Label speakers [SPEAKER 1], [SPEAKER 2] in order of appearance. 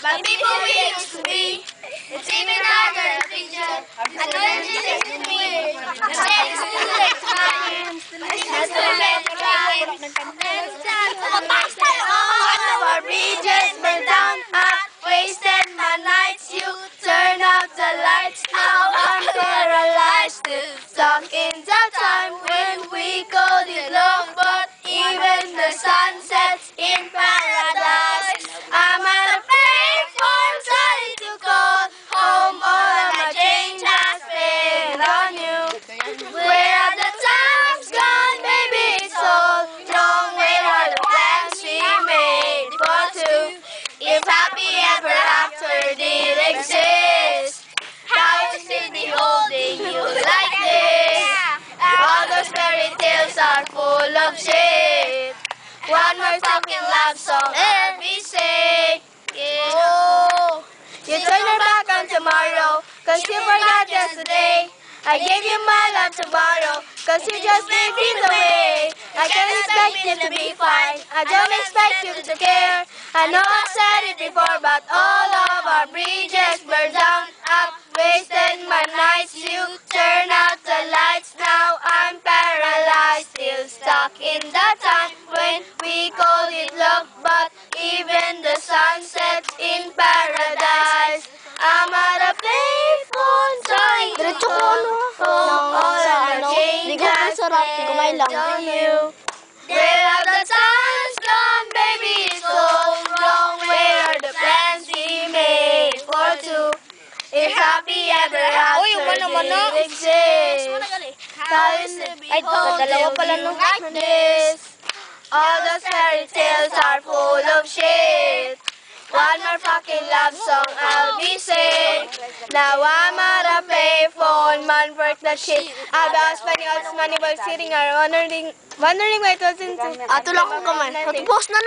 [SPEAKER 1] but people we used to be. It's even harder to picture. I know it's just to me. The day is too late to find. It's too late to find. It's time to pass by all of our bridges burned down. I wasted my nights. You turn out the lights. Now I'm paralyzed. Still stuck in the time when we called it love, but even the sun sets in paradise. I'm at a payphone trying to call home. All of my change has been on you. Where are the times gone, baby? It's all wrong. Where are the plans we made for two? If happy ever after did exist, how is it be holding you like this? All those fairy tales are full of shit. One more talking love song and we say, oh, you turn your back on tomorrow, cause you forgot yesterday. I gave you my love tomorrow, cause you just gave it away. I can't expect you to be fine, I don't expect you to care. I know I've said it before, but all of our bridges burned down. I've wasted my nights, you turn out the lights. Now I'm paralyzed, still stuck in the time when we called it love, but even the sun sets in paradise. I'm at a payphone trying to call home. All of the change has been on you. Where are the times gone, baby? It's all wrong. Where are the plans we made for two? If happy ever after did exist, how is it be holding you like this? All those fairy tales are full of shit. One more fucking love song I'll be sing. Now I'm at a payphone, man, work that shit. I'll be spending all this money while sitting around wondering why it wasn't. Ato lang kung kamay. Post na na.